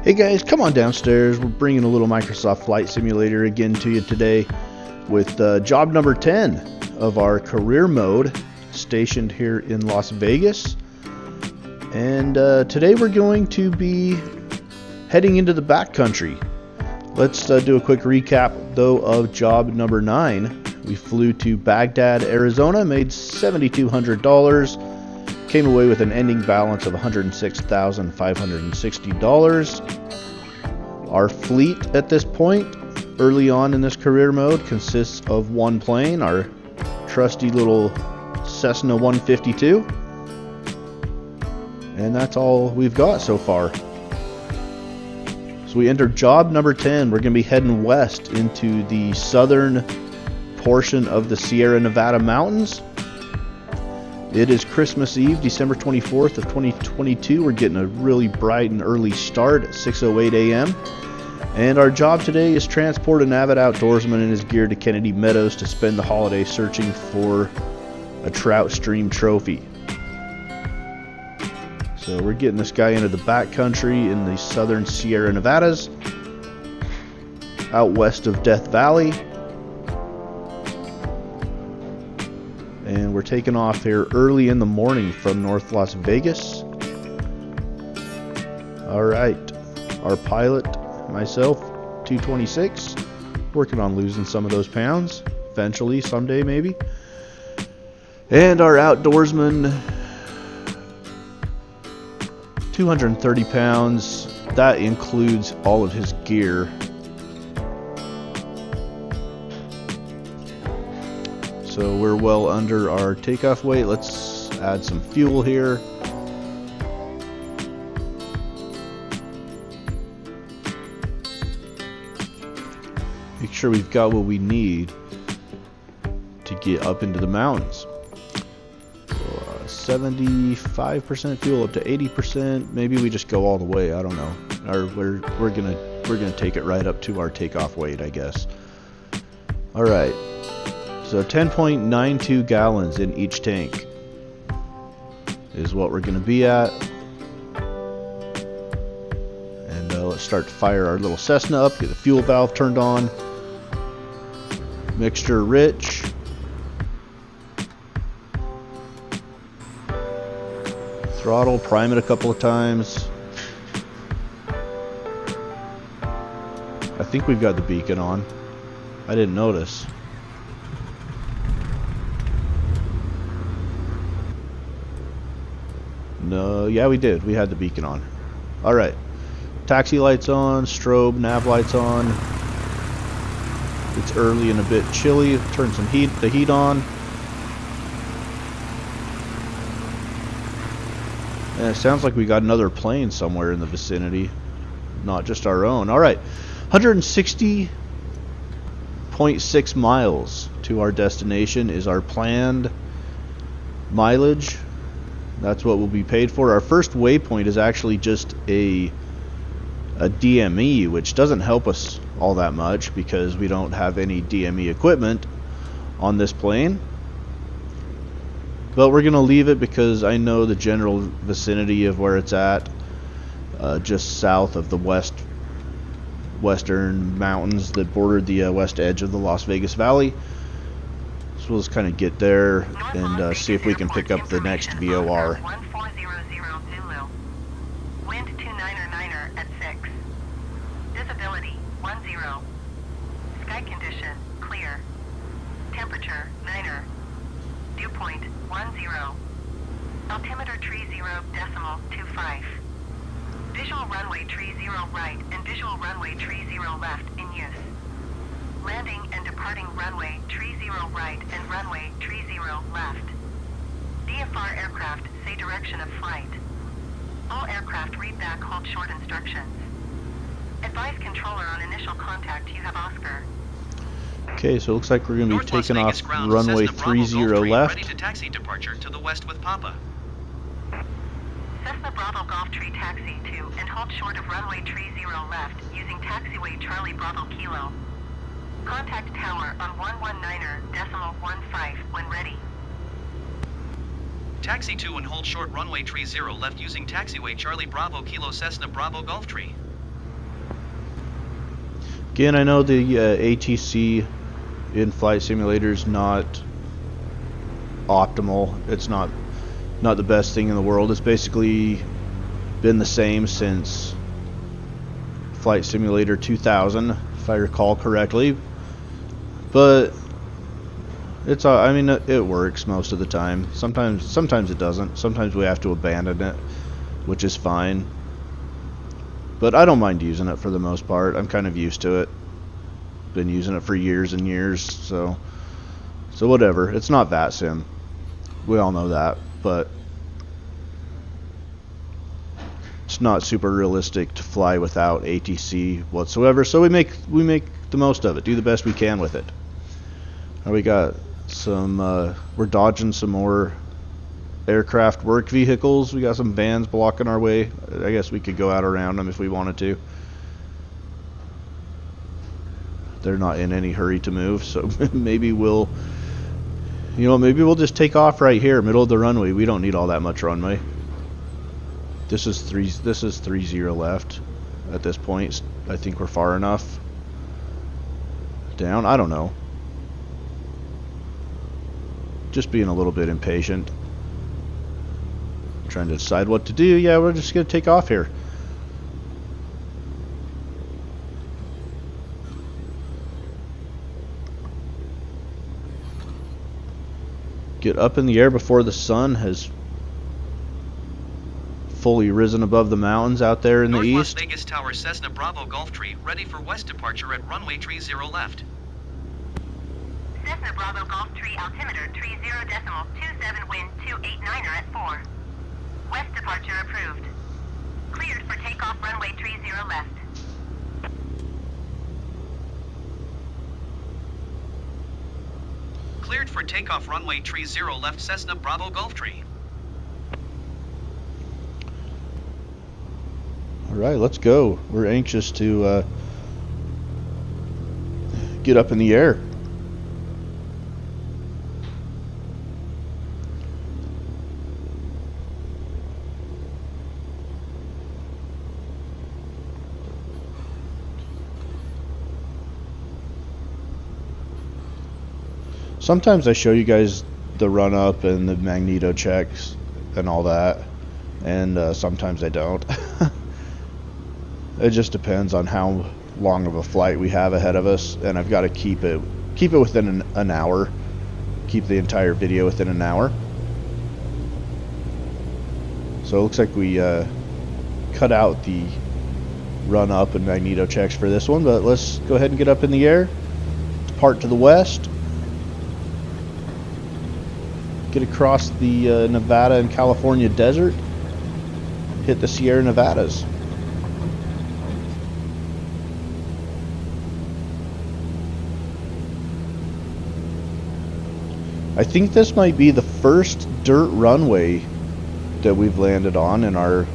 Hey guys, come on downstairs. We're bringing a little Microsoft Flight Simulator again to you today with job number 10 of our career mode, stationed here in Las Vegas. And today we're going to be heading into the backcountry. Let's do a quick recap though of job number 9. We flew to Baghdad, Arizona, made $7,200. Came away with an ending balance of $106,560. Our fleet at this point, early on in this career mode, consists of one plane, our trusty little Cessna 152. And that's all we've got so far. So we enter job number 10. We're going to be heading west into the southern portion of the Sierra Nevada mountains. It is Christmas Eve, December 24th of 2022. We're getting a really bright and early start at 6:08 a.m. And our job today is transport an avid outdoorsman and his gear to Kennedy Meadows to spend the holiday searching for a trout stream trophy. So we're getting this guy into the backcountry in the southern Sierra Nevadas, out west of Death Valley. And we're taking off here early in the morning from North Las Vegas. Alright, our pilot, myself, 226, working on losing some of those pounds, eventually, someday maybe. And our outdoorsman, 230 pounds, that includes all of his gear. So we're well under our takeoff weight. Let's add some fuel here. Make sure we've got what we need to get up into the mountains. 75% fuel up to 80%. Maybe we just go all the way. I don't know. Or we're gonna take it right up to our takeoff weight, I guess. All right. So 10.92 gallons in each tank is what we're going to be at. And let's start to fire our little Cessna up, get the fuel valve turned on. Mixture rich. Throttle, prime it a couple of times. I think we've got the beacon on. I didn't notice. No, yeah, we did. We had the beacon on. Alright. Taxi lights on, strobe, nav lights on. It's early and a bit chilly. Turn the heat on. And it sounds like we got another plane somewhere in the vicinity. Not just our own. Alright. 160.6 miles to our destination is our planned mileage. That's what will be paid for. Our first waypoint is actually just a DME, which doesn't help us all that much because we don't have any DME equipment on this plane. But we're going to leave it because I know the general vicinity of where it's at, just south of the western mountains that border the west edge of the Las Vegas Valley. We'll just kind of get there and see if we can pick up the next VOR. 1400 Zulu. Wind 29er at 6. Visibility 10. Sky condition clear. Temperature 9er. Dew point 10. Altimeter tree 0.25. Visual runway tree 0 right and visual runway tree 0 left in use. Landing and departing runway tree 0 right and runway tree 0 left. DFR aircraft say direction of flight. All aircraft read back hold short instructions. Advise controller on initial contact you have Oscar. Okay, so it looks like we're going to be taking off runway 30 left. Ready to taxi departure to the west with Papa. Cessna Bravo Golf Tree taxi to and hold short of runway tree 0 left using taxiway Charlie Bravo Kilo. Contact tower on 119.15 when ready. Taxi to and hold short runway tree 0 left using taxiway Charlie Bravo Kilo Cessna Bravo Golf Tree. Again, I know the ATC in Flight Simulator is not optimal. It's not the best thing in the world. It's basically been the same since Flight Simulator 2000, if I recall correctly. But it's I mean, it works most of the time. Sometimes it doesn't. Sometimes we have to abandon it, which is fine. But I don't mind using it for the most part. I'm kind of used to it. Been using it for years and years, so whatever. It's not VATSIM. We all know that, but it's not super realistic to fly without ATC whatsoever. So we make the most of it. Do the best we can with it. Now we got some. We're dodging some more aircraft work vehicles. We got some vans blocking our way. I guess we could go out around them if we wanted to. They're not in any hurry to move, so maybe we'll, maybe we'll just take off right here, middle of the runway. We don't need all that much runway. This is 30 left at this point. I think we're far enough down. I don't know. Just being a little bit impatient. Trying to decide what to do. Yeah, we're just gonna take off here. Get up in the air before the sun has fully risen above the mountains out there in the North Las east. Vegas Tower Cessna Bravo Golf Tree, ready for west departure at runway tree 0 left. Cessna Bravo Golf Tree altimeter tree 0.27 wind 289er at 4. West departure approved. Cleared for takeoff runway tree 0 left. Cleared for takeoff runway tree 0 left Cessna Bravo Golf Tree. Alright, let's go. We're anxious to get up in the air. Sometimes I show you guys the run up and the magneto checks and all that, and sometimes I don't. It just depends on how long of a flight we have ahead of us, and I've got to keep it within an hour. Keep the entire video within an hour. So it looks like we cut out the run up and magneto checks for this one, but let's go ahead and get up in the air. Depart to the west. Get across the Nevada and California desert. Hit the Sierra Nevadas. I think this might be the first dirt runway that we've landed on in our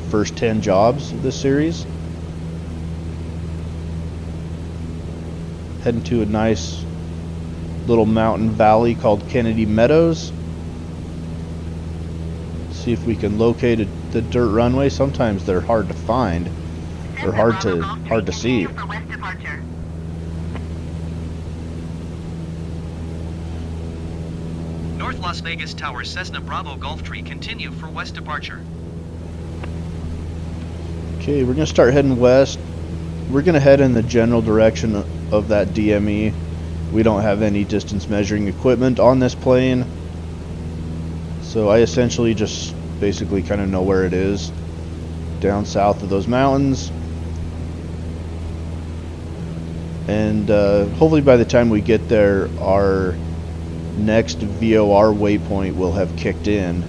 first 10 jobs of this series. Heading to a nice little mountain valley called Kennedy Meadows. See if we can locate the dirt runway. Sometimes they're hard to find. They're hard to see. For west departure. North Las Vegas Tower Cessna Bravo Golf Tree, continue for west departure. Okay, we're gonna start heading west. We're gonna head in the general direction of that DME. We don't have any distance measuring equipment on this plane, so I essentially just basically kind of know where it is, down south of those mountains. And hopefully by the time we get there, our next VOR waypoint will have kicked in,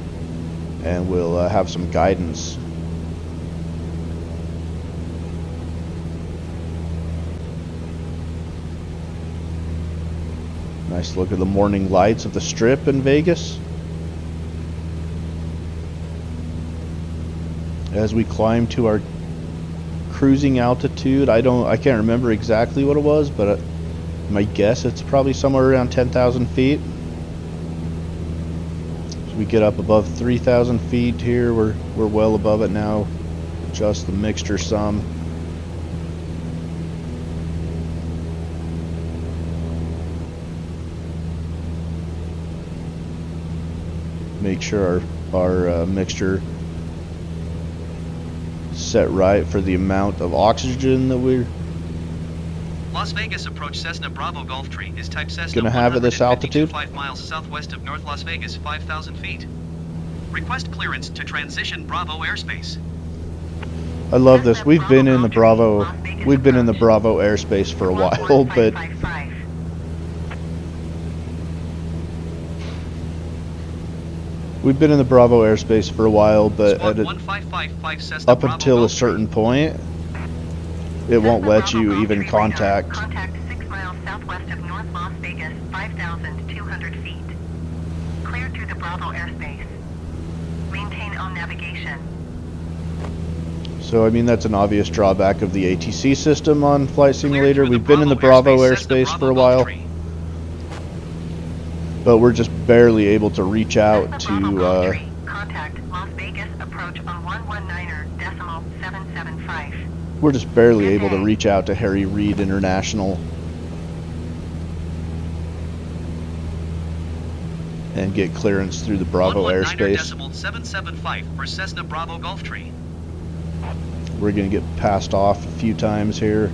and we'll have some guidance. Nice look at the morning lights of the Strip in Vegas. As we climb to our cruising altitude, I can't remember exactly what it was, but my guess it's probably somewhere around 10,000 feet. As we get up above 3,000 feet here, we're well above it now. Just the mixture some. make sure our mixture set right for the amount of oxygen that we're Las Vegas approach Cessna Bravo Gulfstream is type Cessna gonna have at this altitude. 5 miles southwest of North Las Vegas, 5,000 feet. Request clearance to transition Bravo airspace. I love this. We've been in the Bravo airspace for a while, but we've been in the Bravo airspace for a while, but Squawk at 1555 Cessna up Bravo until a Gulfstream. certain point, it won't let you even contact. Contact 6 miles southwest of North Las Vegas, 5,200 feet. Clear through the Bravo airspace. Maintain on navigation. So, I mean, that's an obvious drawback of the ATC system on Flight Clear Simulator. through the We've been in the Bravo airspace Cessna for a Bravo while, Gulfstream. but we're just barely able to reach out Cessna Bravo to, Gulfstream. Contact Las Vegas approach on 119.775. we're just barely able to reach out to Harry Reid International and get clearance through the Bravo airspace. 119.775 for Cessna Bravo Gulfstream. We're going to get passed off a few times here.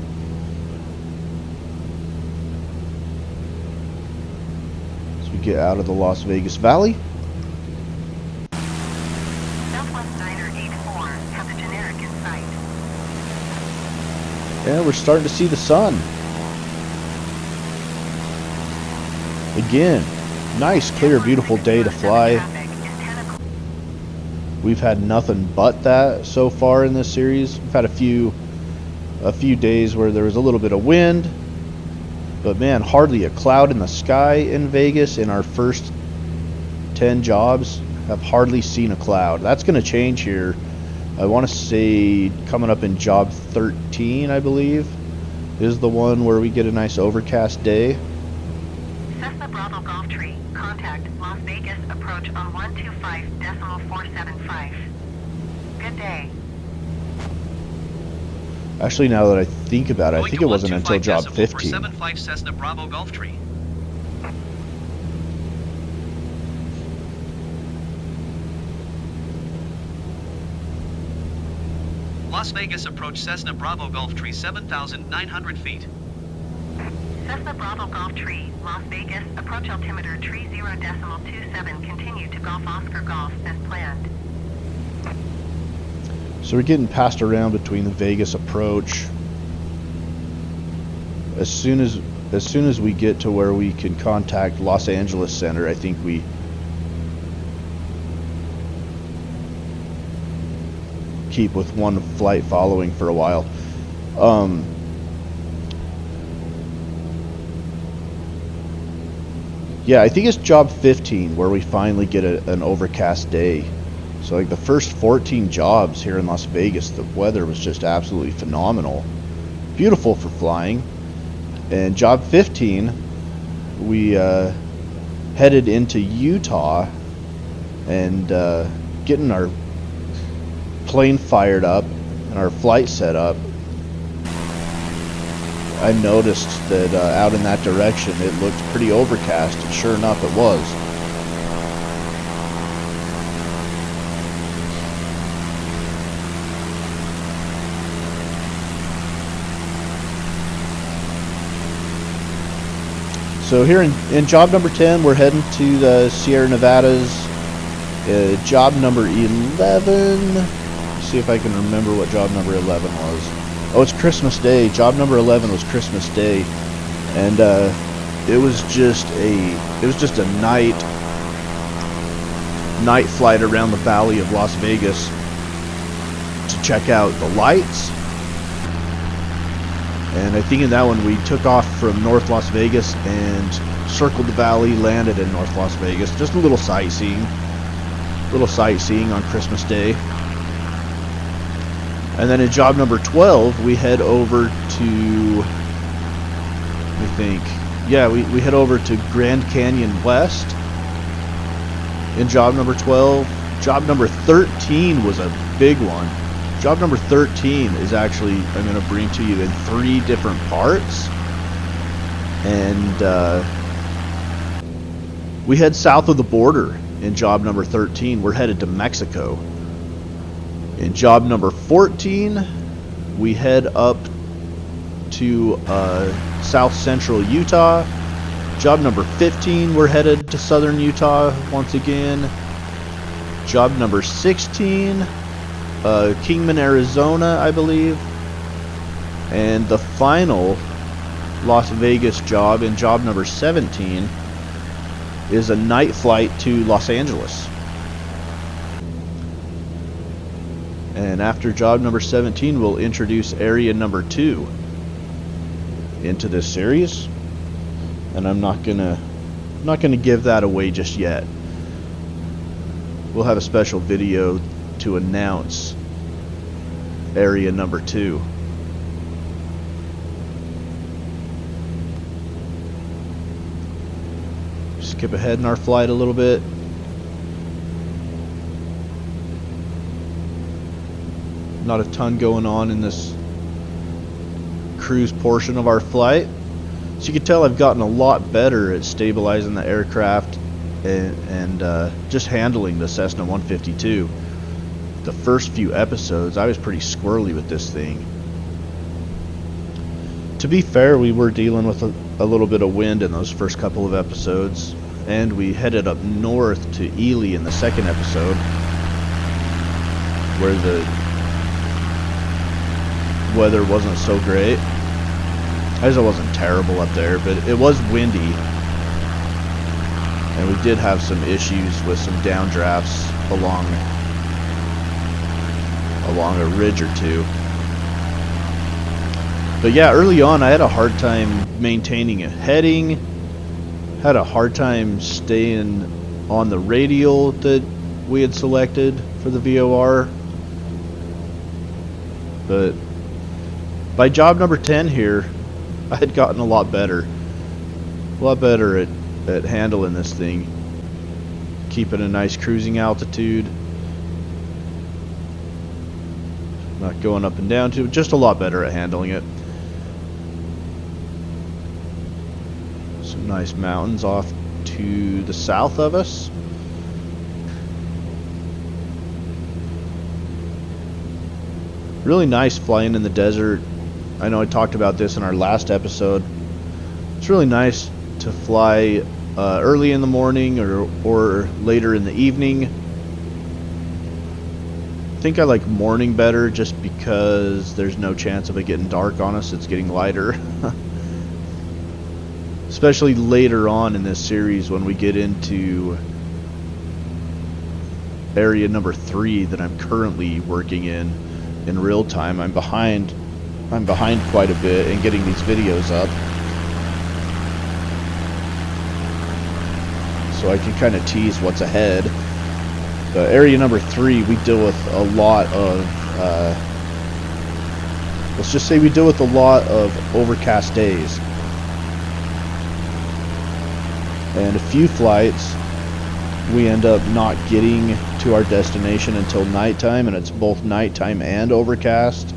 As we get out of the Las Vegas Valley. Southwest Niner 84 has a generic in sight. Yeah, we're starting to see the sun. Again, nice, clear, beautiful day to fly. We've had nothing but that so far in this series. We've had a few days where there was a little bit of wind, but man, hardly a cloud in the sky in Vegas in our first 10 jobs. Have hardly seen a cloud. That's going to change here. I want to say coming up in job 13, I believe, is the one where we get a nice overcast day. Cessna Bravo Gulfstream, contact Las Vegas approach on 125.475. Good day. Actually, now that I think about it, I Going think to it wasn't until 125 job decimal 15. For 75 Cessna Bravo Gulfstream. Las Vegas approach Cessna Bravo Gulfstream 7,900 feet. Cessna Bravo Gulfstream, Las Vegas, approach altimeter 30.27, continue to Golf Oscar Golf as planned. So we're getting passed around between the Vegas approach. As soon as we get to where we can contact Los Angeles Center, I think we keep with one flight following for a while. Yeah, I think it's job 15 where we finally get an overcast day. So like the first 14 jobs here in Las Vegas, the weather was just absolutely phenomenal. Beautiful for flying. And job 15, we headed into Utah and getting our plane fired up and our flight set up. I noticed that out in that direction it looked pretty overcast, and sure enough it was. So here in job number 10, we're heading to the Sierra Nevadas. Job number 11. Let's see if I can remember what job number 11 was. Oh, it's Christmas Day. Job number 11 was Christmas Day, and it was just a night flight around the valley of Las Vegas to check out the lights. And I think in that one we took off from North Las Vegas and circled the valley, landed in North Las Vegas. Just a little sightseeing on Christmas Day. And then in job number 12, we head over to, we head over to Grand Canyon West in job number 12. Job number 13 was a big one. Job number 13 is actually, I'm going to bring to you in 3 different parts. And we head south of the border In job number 13, we're headed to Mexico. In job number 14, we head up to south central Utah. Job number 15, we're headed to southern Utah once again. Job number 16, Kingman, Arizona, I believe. And the final Las Vegas job, in job number 17, is a night flight to Los Angeles. And after job number 17, we'll introduce area number 2 into this series. And I'm not gonna give that away just yet. We'll have a special video to announce area number 2. Skip ahead in our flight a little bit. Not a ton going on in this cruise portion of our flight. So you can tell I've gotten a lot better at stabilizing the aircraft and just handling the Cessna 152. The first few episodes, I was pretty squirrely with this thing. To be fair, we were dealing with a little bit of wind in those first couple of episodes, and we headed up north to Ely in the second episode, where the weather wasn't so great. I guess it wasn't terrible up there, but it was windy, and we did have some issues with some downdrafts along a ridge or two. But yeah, early on I had a hard time maintaining a heading, had a hard time staying on the radial that we had selected for the VOR. But by job number 10 here, I had gotten a lot better at handling this thing, keeping a nice cruising altitude, not going up and down too, just a lot better at handling it. Some nice mountains off to the south of us. Really nice flying in the desert. I know I talked about this in our last episode. It's really nice to fly early in the morning or later in the evening. I think I like morning better just because there's no chance of it getting dark on us. It's getting lighter. Especially later on in this series when we get into area number 3 that I'm currently working in real time. I'm behind quite a bit in getting these videos up, so I can kind of tease what's ahead. But area number 3, we deal with a lot of let's just say we deal with a lot of overcast days, and a few flights we end up not getting to our destination until nighttime, and it's both nighttime and overcast.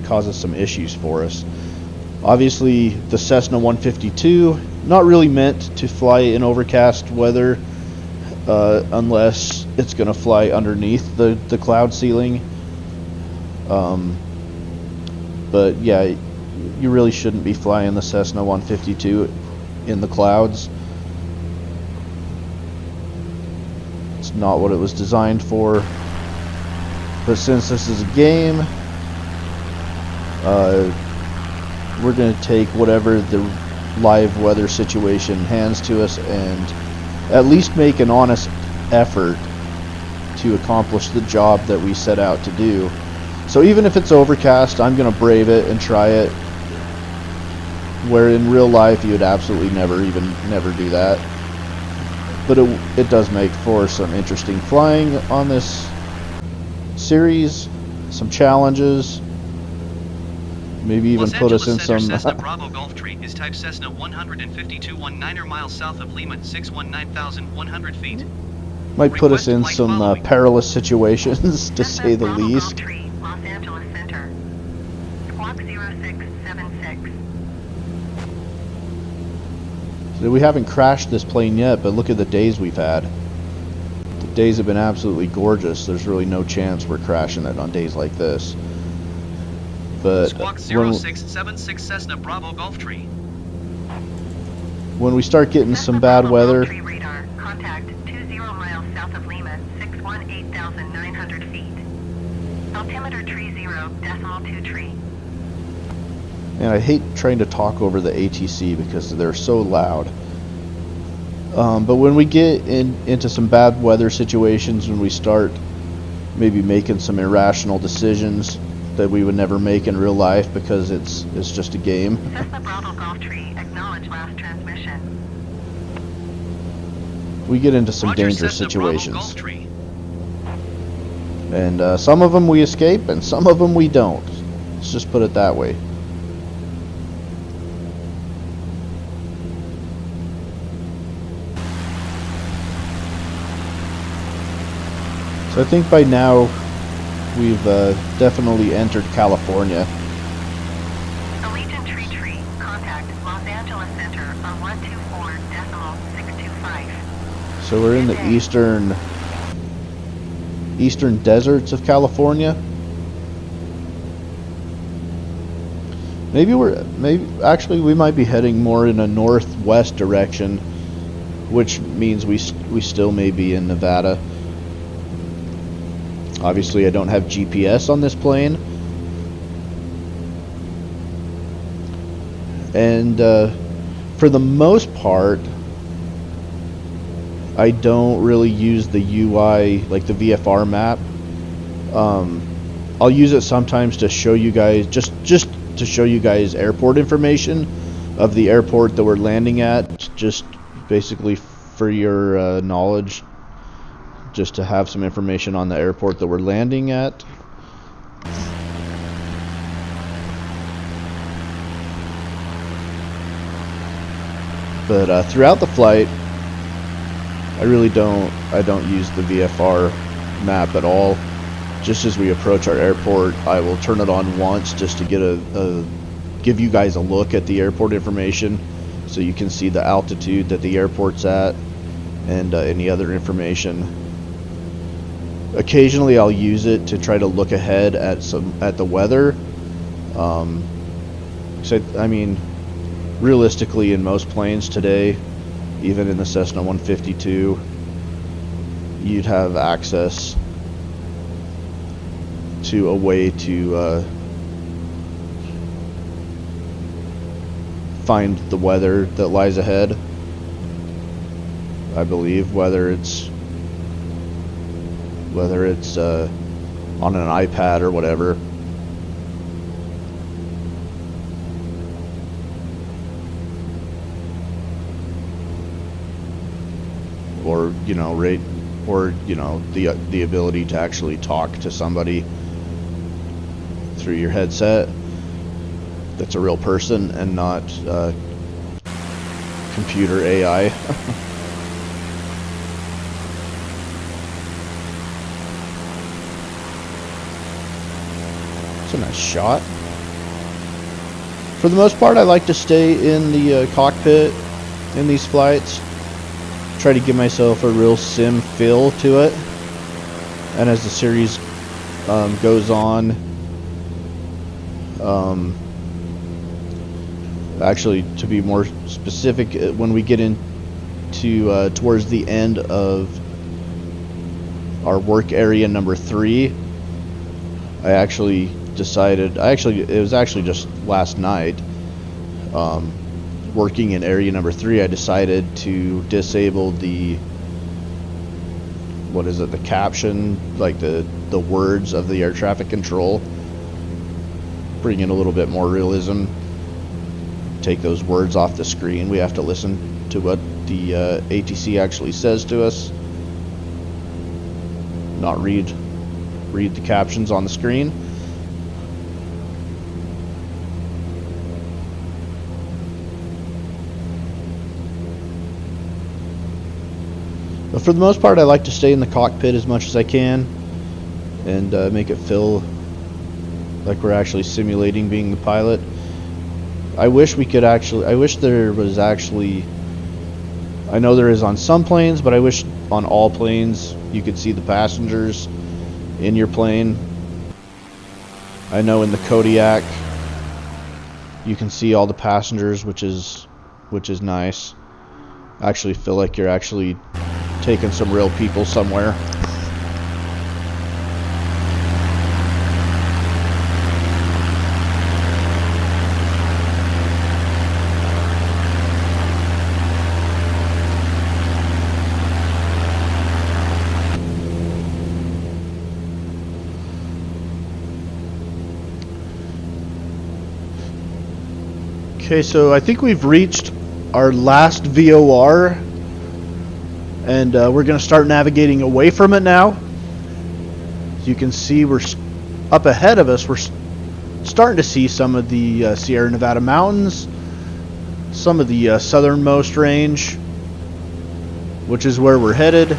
Causes some issues for us. Obviously the Cessna 152 not really meant to fly in overcast weather unless it's going to fly underneath the cloud ceiling, but yeah, you really shouldn't be flying the Cessna 152 in the clouds. It's not what it was designed for. But since this is a game, we're going to take whatever the live weather situation hands to us and at least make an honest effort to accomplish the job that we set out to do. So even if it's overcast, I'm going to brave it and try it, where in real life you would absolutely never do that. But it does make for some interesting flying on this series, some challenges, maybe even Los put us in Angeles Center some Cessna Bravo Golf Tree is type Cessna 152 19er miles south of Lima, 619,100 feet. might put us in Request some flight following. perilous situations, to Cessna say the Bravo least. Golf Tree, Los Angeles Center. Squawk 0676. We haven't crashed this plane yet, but look at the days we've had. The days have been absolutely gorgeous. There's really no chance we're crashing it on days like this. But Squawk 0676 Cessna Bravo Golf Tree. when we start getting some Cessna bad Bravo weather, Golf Tree radar. Contact 20 miles south of Lima, 618,900 feet. Altimeter tree 0, decimal 2 tree. and I hate trying to talk over the ATC because they're so loud. But when we get into some bad weather situations, when we start maybe making some irrational decisions that we would never make in real life because it's just a game. Cessna Bravo Golf Tree, acknowledge last transmission. We get into some Roger, dangerous Cessna Bravo situations. Golf Tree. And some of them we escape and some of them we don't. Let's just put it that way. So I think by now we've definitely entered California. Allegiant Tree Tree, contact Los Angeles Center on 124.625. So we're in the eastern deserts of California. Maybe we might be heading more in a northwest direction, which means we still may be in Nevada. Obviously, I don't have GPS on this plane. And for the most part, I don't really use the UI, like the VFR map. I'll use it sometimes to show you guys, just to show you guys airport information of the airport that we're landing at, just basically for your knowledge. Just to have some information on the airport that we're landing at. But throughout the flight, I don't use the VFR map at all. Just as we approach our airport, I will turn it on once just to get give you guys a look at the airport information, so you can see the altitude that the airport's at and any other information. Occasionally I'll use it to try to look ahead at the weather. So I mean, realistically, in most planes today, even in the Cessna 152, you'd have access to a way to find the weather that lies ahead. I believe whether it's on an iPad or whatever. Or the ability to actually talk to somebody through your headset that's a real person and not computer AI. A nice shot. For the most part, I like to stay in the cockpit in these flights. Try to give myself a real sim feel to it. And as the series goes on, actually, to be more specific, when we get into towards the end of our work area number 3, it was actually just last night, working in area number 3, I decided to disable the caption, like the words of the air traffic control, bring in a little bit more realism, take those words off the screen. We have to listen to what the ATC actually says to us, not read the captions on the screen. But for the most part, I like to stay in the cockpit as much as I can and make it feel like we're actually simulating being the pilot. I wish there was actually I know there is on some planes, but I wish on all planes you could see the passengers in your plane. I know in the Kodiak you can see all the passengers, which is nice. I actually feel like you're actually taking some real people somewhere. Okay, so I think we've reached our last VOR, and we're going to start navigating away from it now. As you can see, we're up ahead of us. We're starting to see some of the Sierra Nevada mountains, some of the southernmost range, which is where we're headed.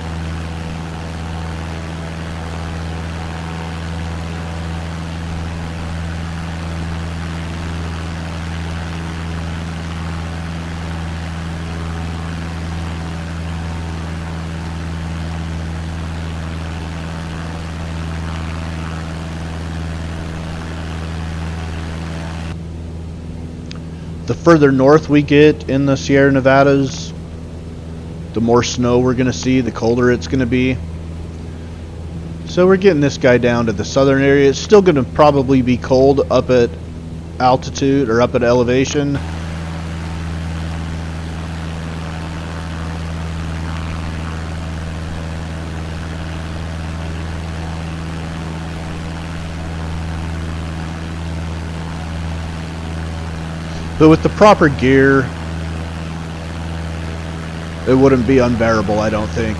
The further north we get in the Sierra Nevadas, the more snow we're going to see, the colder it's going to be. So we're getting this guy down to the southern area. It's still going to probably be cold up at altitude or up at elevation. But with the proper gear, it wouldn't be unbearable, I don't think.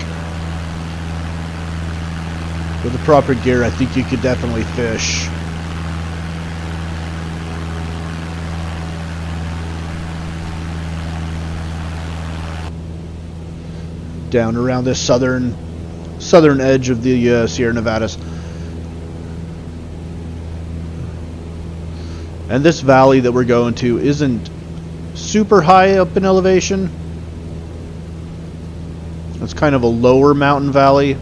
With the proper gear, I think you could definitely fish. Down around this southern edge of the Sierra Nevadas. And this valley that we're going to isn't super high up in elevation. It's kind of a lower mountain valley.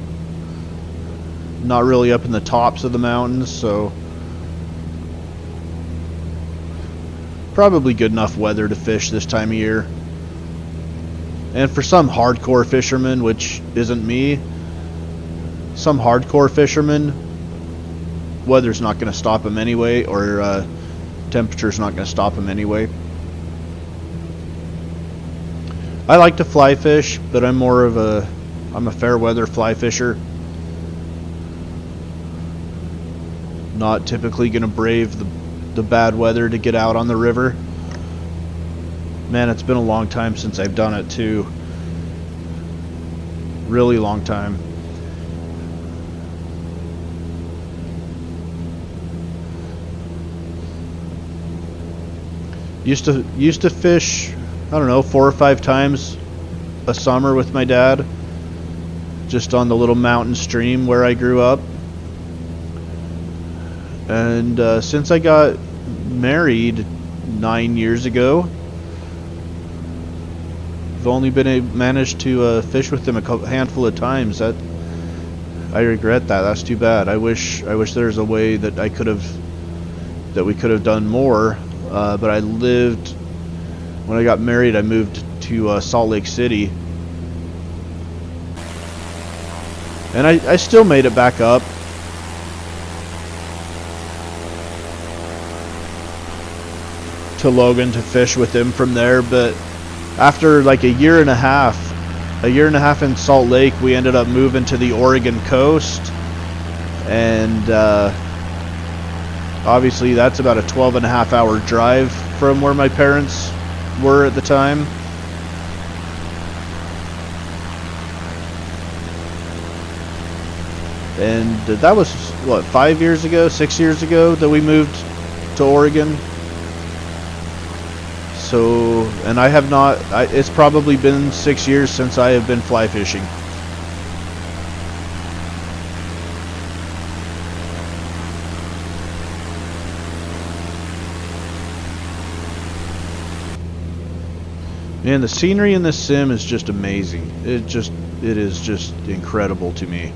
Not really up in the tops of the mountains, so probably good enough weather to fish this time of year. And for some hardcore fishermen, which isn't me, some hardcore fishermen, weather's not going to stop them anyway, or temperature's not going to stop them anyway. I like to fly fish, but I'm a fair weather fly fisher. Not typically going to brave the bad weather to get out on the river. Man, it's been a long time since I've done it too. Really long time. Used to fish, I don't know, 4 or 5 times a summer with my dad, just on the little mountain stream where I grew up. And since I got married 9 years ago, I've only managed to fish with them a handful of times. I regret that. That's too bad. I wish there was a way that we could have done more. But when I got married, I moved to Salt Lake City. And I still made it back up. To Logan to fish with him from there, but after like a year and a half in Salt Lake, we ended up moving to the Oregon coast. And obviously that's about a 12.5-hour drive from where my parents were at the time. And that was, what, 5 years ago, 6 years ago that we moved to Oregon. So, and I have not, it's probably been 6 years since I have been fly fishing. Man, the scenery in this sim is just amazing. It is just incredible to me.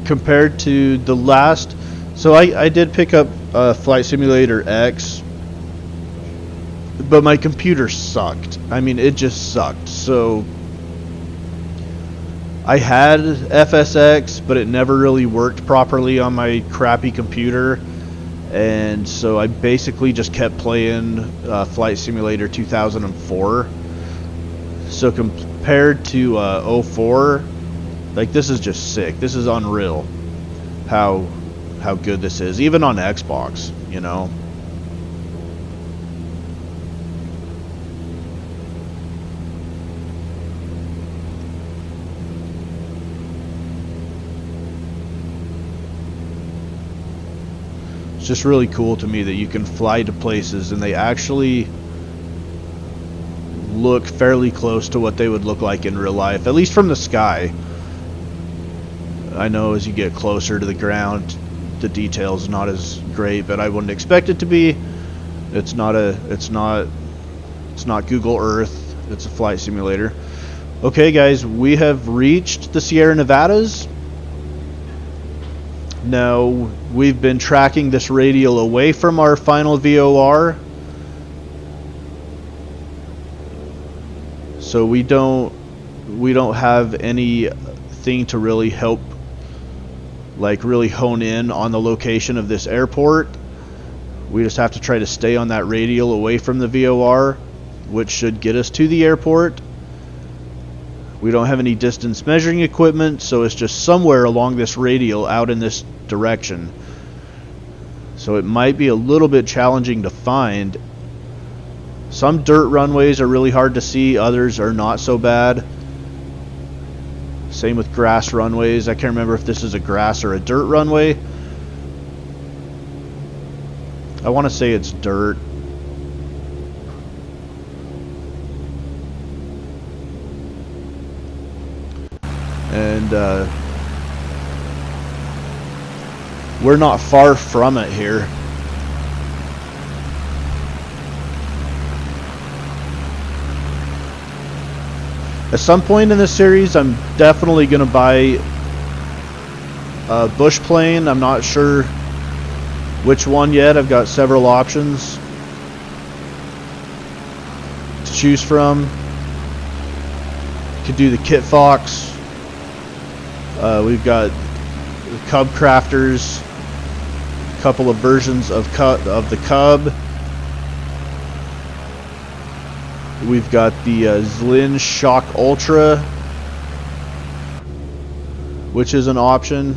Compared to the last, so I did pick up Flight Simulator X, but my computer sucked. I mean, it just sucked. So I had FSX, but it never really worked properly on my crappy computer. And so I basically just kept playing Flight Simulator 2004. So compared to 04, like, this is just sick. This is unreal how good this is, even on Xbox, you know. It's just really cool to me that you can fly to places and they actually look fairly close to what they would look like in real life, at least from the sky. I know as you get closer to the ground, the detail's not as great, but I wouldn't expect it to be. It's not Google Earth. It's a flight simulator. Okay, guys, we have reached the Sierra Nevadas. Now, we've been tracking this radial away from our final VOR. So we don't have anything to really help, like, really hone in on the location of this airport. We just have to try to stay on that radial away from the VOR, which should get us to the airport. We don't have any distance measuring equipment, so it's just somewhere along this radial out in this direction. So it might be a little bit challenging to find. Some dirt runways are really hard to see, others are not so bad. Same with grass runways. I can't remember if this is a grass or a dirt runway. I want to say it's dirt. And we're not far from it here. At some point in this series, I'm definitely going to buy a bush plane. I'm not sure which one yet. I've got several options to choose from. Could do the Kit Fox. We've got Cub Crafters, a couple of versions of the Cub. We've got the Zlin Shock Ultra, which is an option.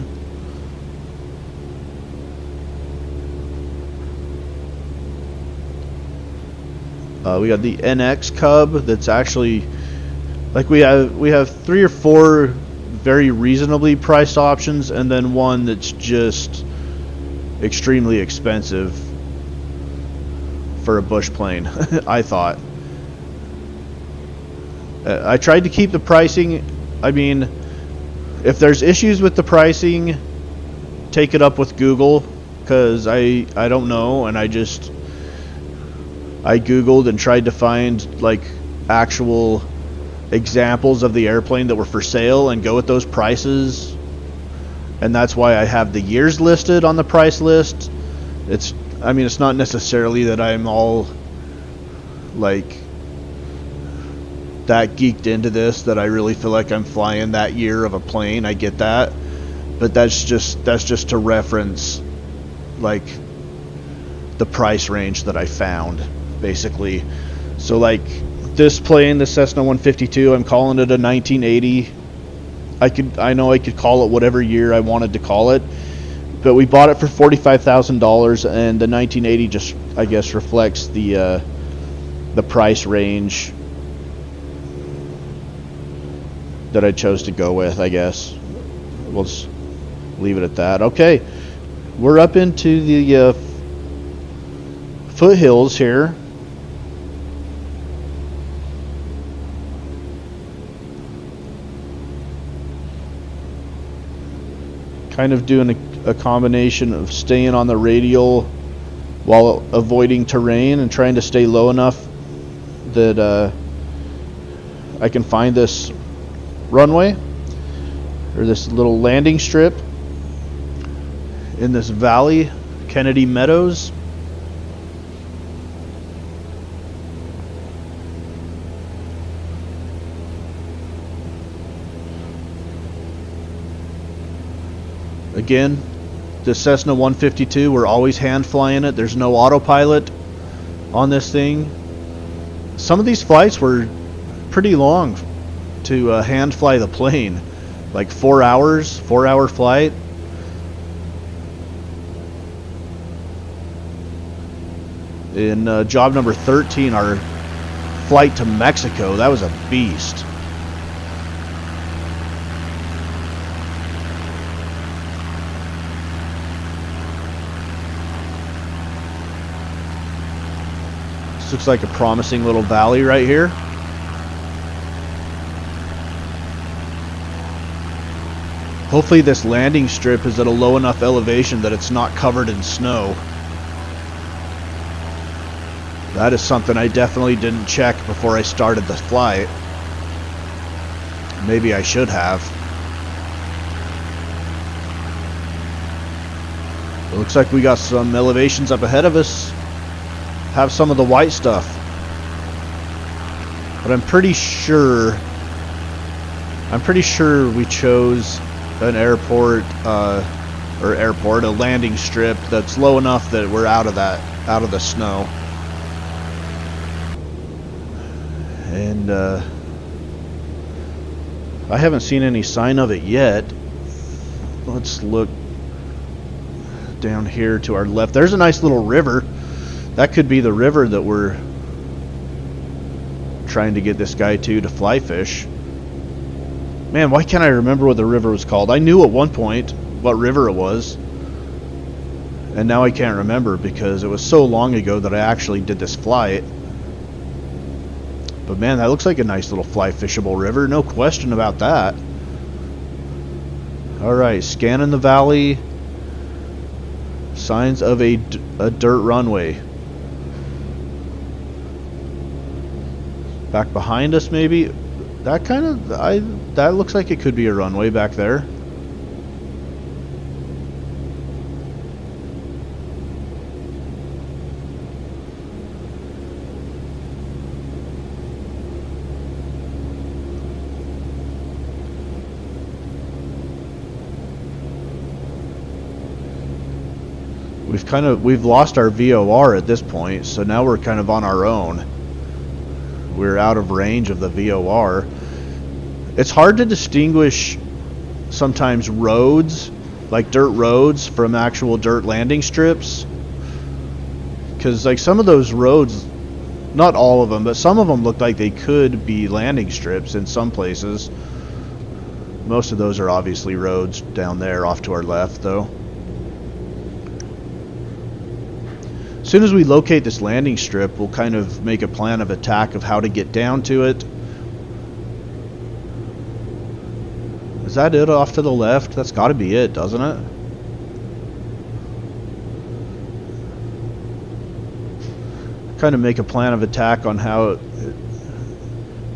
We got the NX Cub that's actually, like, we have 3 or 4 very reasonably priced options, and then one that's just extremely expensive for a bush plane. I thought. I tried to keep the pricing. I mean, if there's issues with the pricing, take it up with Google, because I don't know, and I Googled and tried to find, like, actual examples of the airplane that were for sale and go with those prices. And that's why I have the years listed on the price list. It's not necessarily that I'm all, like, that geeked into this that I really feel like I'm flying that year of a plane. I get that, but that's just to reference, like, the price range that I found, basically. So, like, this plane, the Cessna 152, I'm calling it a 1980. I know I could call it whatever year I wanted to call it, but we bought it for $45,000, and the 1980 just, I guess, reflects the price range that I chose to go with, I guess. We'll just leave it at that. Okay, we're up into the foothills here. Kind of doing a combination of staying on the radial while avoiding terrain and trying to stay low enough that I can find this runway, or this little landing strip in this valley, Kennedy Meadows. Again, the Cessna 152, we're always hand flying it. There's no autopilot on this thing. Some of these flights were pretty long to hand fly the plane, like 4 hours, 4-hour flight. In job number 13, our flight to Mexico, that was a beast. This looks like a promising little valley right here. Hopefully this landing strip is at a low enough elevation that it's not covered in snow. That is something I definitely didn't check before I started the flight. Maybe I should have. It looks like we got some elevations up ahead of us. Have some of the white stuff. But I'm pretty sure we chose an airport, a landing strip that's low enough that we're out of the snow. And I haven't seen any sign of it yet. Let's look down here to our left. There's a nice little river. That could be the river that we're trying to get this guy to fly fish. Man, why can't I remember what the river was called? I knew at one point what river it was, and now I can't remember because it was so long ago that I actually did this flight. But man, that looks like a nice little fly fishable river, no question about that. Alright, scanning the valley. Signs of a dirt runway. Back behind us, maybe. That looks like it could be a runway back there. We've lost our VOR at this point, so now we're kind of on our own. We're out of range of the VOR. It's hard to distinguish sometimes roads, like dirt roads, from actual dirt landing strips. Because like some of those roads, not all of them, but some of them look like they could be landing strips in some places. Most of those are obviously roads down there off to our left, though. As soon as we locate this landing strip, we'll kind of make a plan of attack of how to get down to it. Is that it off to the left? That's got to be it, doesn't it? Kind of make a plan of attack on how...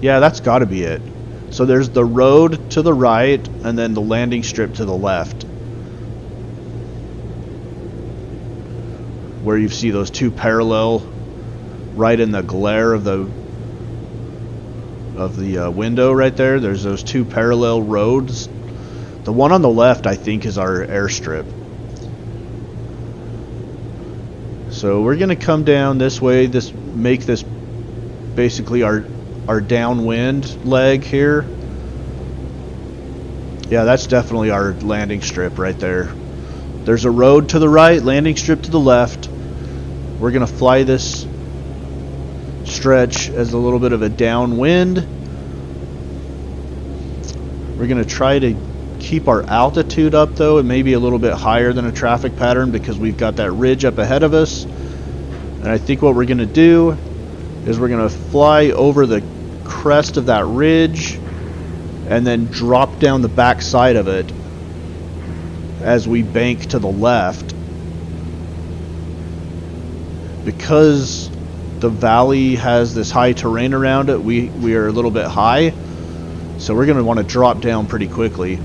Yeah, that's got to be it. So there's the road to the right, and then the landing strip to the left. Where you see those two parallel, right in the glare of the window right there. There's those two parallel roads. The one on the left, I think, is our airstrip. So we're gonna come down this way. Make this basically our downwind leg here. Yeah, that's definitely our landing strip right there. There's a road to the right, landing strip to the left. We're going to fly this stretch as a little bit of a downwind. We're going to try to keep our altitude up, though. It may be a little bit higher than a traffic pattern because we've got that ridge up ahead of us. And I think what we're going to do is we're going to fly over the crest of that ridge and then drop down the back side of it as we bank to the left. Because the valley has this high terrain around it. We are a little bit high, so we're going to want to drop down pretty quickly.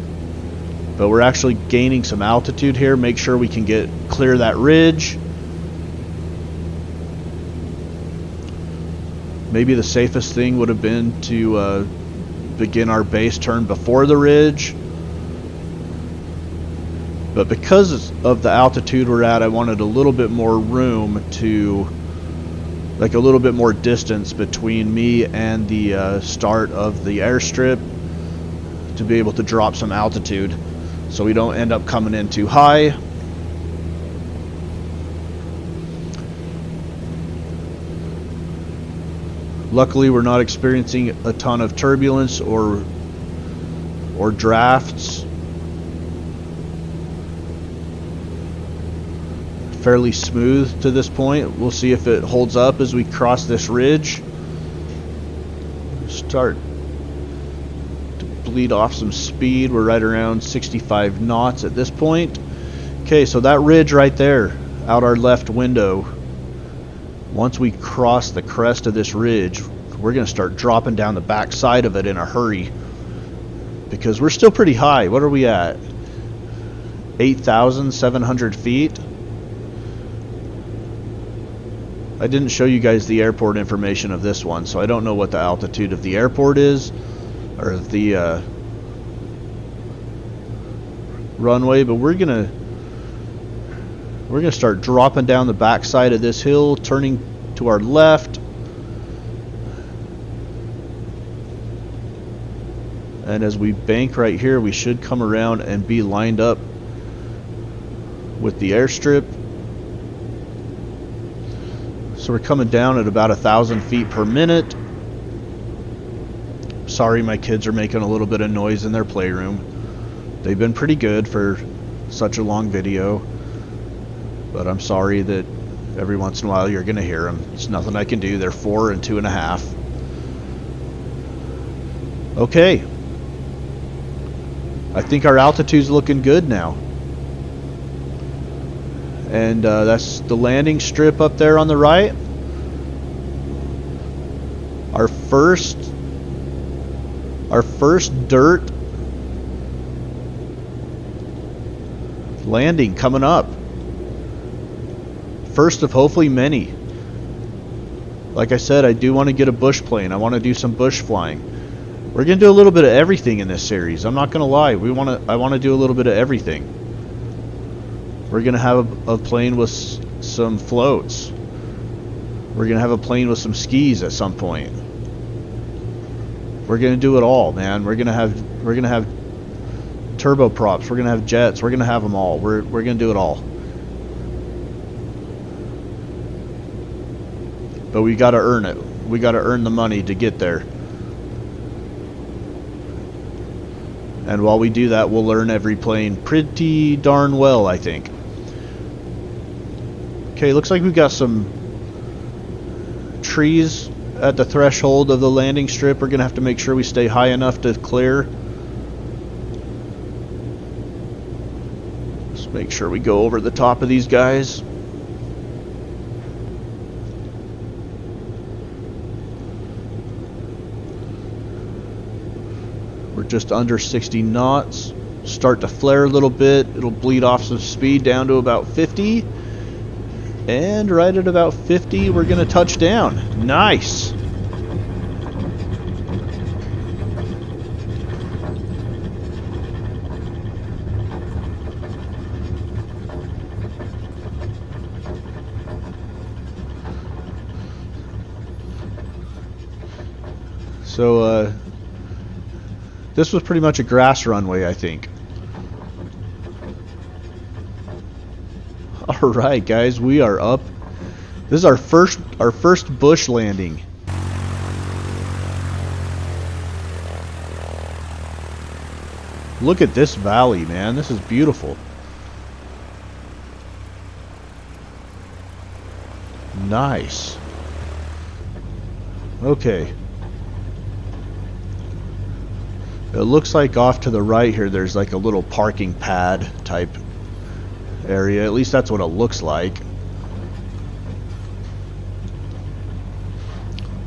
But we're actually gaining some altitude here. Make sure we can clear that ridge. Maybe the safest thing would have been to begin our base turn before the ridge. But because of the altitude we're at, I wanted a little bit more room to, like a little bit more distance between me and the start of the airstrip to be able to drop some altitude so we don't end up coming in too high. Luckily, we're not experiencing a ton of turbulence or drafts. Fairly smooth to this point. We'll see if it holds up as we cross this ridge. Start to bleed off some speed. We're right around 65 knots at this point. Okay, so that ridge right there, out our left window, once we cross the crest of this ridge, we're going to start dropping down the back side of it in a hurry, because we're still pretty high. What are we at? 8,700 feet. I didn't show you guys the airport information of this one, so I don't know what the altitude of the airport is, or the runway, but we're gonna start dropping down the back side of this hill, turning to our left, and as we bank right here, we should come around and be lined up with the airstrip. So we're coming down at about 1,000 feet per minute. Sorry, my kids are making a little bit of noise in their playroom. They've been pretty good for such a long video, but I'm sorry that every once in a while you're going to hear them. It's nothing I can do. They're 4 and 2.5. Okay. I think our altitude's looking good now. And that's the landing strip up there on the right. Our first dirt landing coming up. First of hopefully many. Like I said, I do want to get a bush plane. I want to do some bush flying. We're going to do a little bit of everything in this series. I'm not going to lie. I want to do a little bit of everything. We're going to have a plane with some floats. We're going to have a plane with some skis at some point. We're going to do it all, man. We're going to have turboprops. We're going to have jets. We're going to have them all. We're going to do it all. But we got to earn it. We got to earn the money to get there. And while we do that, we'll learn every plane pretty darn well, I think. Okay, looks like we've got some trees at the threshold of the landing strip. We're going to have to make sure we stay high enough to clear. Let's make sure we go over the top of these guys. We're just under 60 knots. Start to flare a little bit. It'll bleed off some speed down to about 50. And right at about 50, we're going to touch down. Nice. So, this was pretty much a grass runway, I think. All right, guys, we are up. This is our first bush landing. Look at this valley, man. This is beautiful. Nice. Okay. It looks like off to the right here there's like a little parking pad type area. At least that's what it looks like.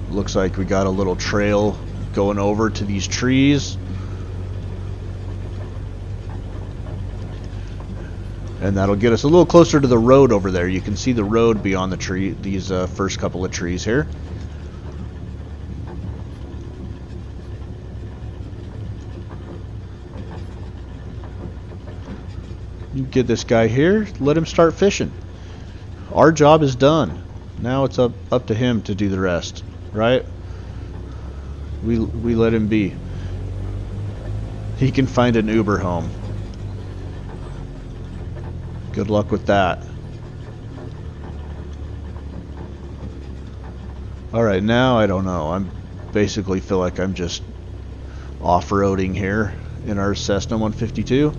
Looks like we got a little trail going over to these trees. And that'll get us a little closer to the road over there. You can see the road beyond the tree, these first couple of trees here. You get this guy here, let him start fishing. Our job is done. Now it's up to him to do the rest, right? We let him be. He can find an Uber home. Good luck with that. Alright, now I don't know. I'm basically feel like I'm just off-roading here in our Cessna 152.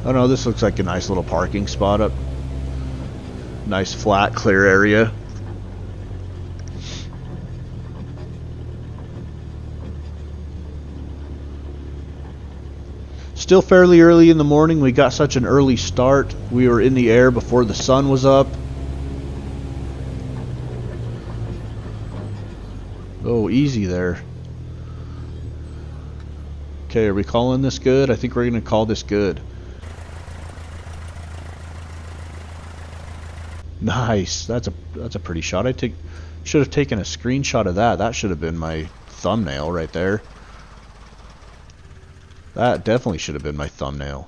Oh no, this looks like a nice little parking spot up. Nice flat, clear area. Still fairly early in the morning. We got such an early start. We were in the air before the sun was up. Oh, easy there. Okay, are we calling this good? I think we're going to call this good. Nice. That's a pretty shot. Should have taken a screenshot of that. That should have been my thumbnail right there. That definitely should have been my thumbnail.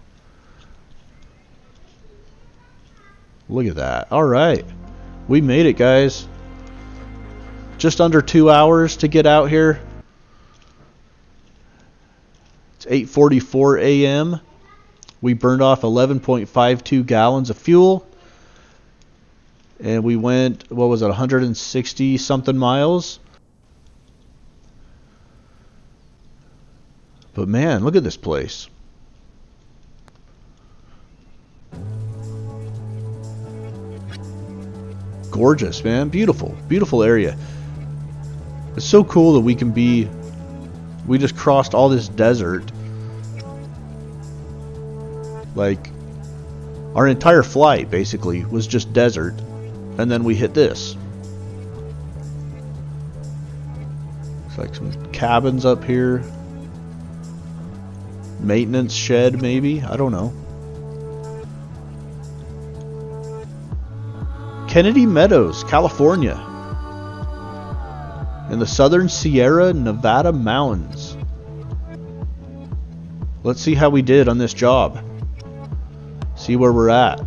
Look at that. Alright. We made it, guys. Just under 2 hours to get out here. It's 8:44 a.m. We burned off 11.52 gallons of fuel. And we went, what was it, 160 something miles? But man, look at this place. Gorgeous, man. Beautiful. Beautiful area. It's so cool that we just crossed all this desert. Like, our entire flight basically was just desert. And then we hit this. It's like some cabins up here. Maintenance shed, maybe? I don't know. Kennedy Meadows, California. In the southern Sierra Nevada mountains. Let's see how we did on this job. See where we're at.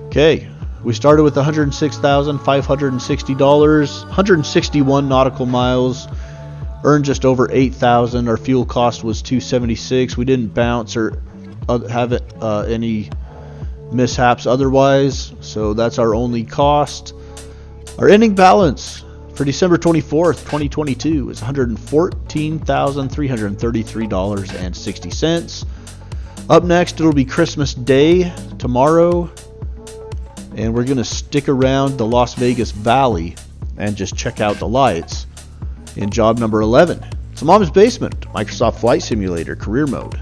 Okay. We started with $106,560, 161 nautical miles, earned just over 8,000. Our fuel cost was $276. We didn't bounce or have any mishaps otherwise, so that's our only cost. Our ending balance for December 24th, 2022 is $114,333.60. Up next, it'll be Christmas Day tomorrow. And we're going to stick around the Las Vegas Valley and just check out the lights in job number 11. It's Mom's Basement, Microsoft Flight Simulator, career mode.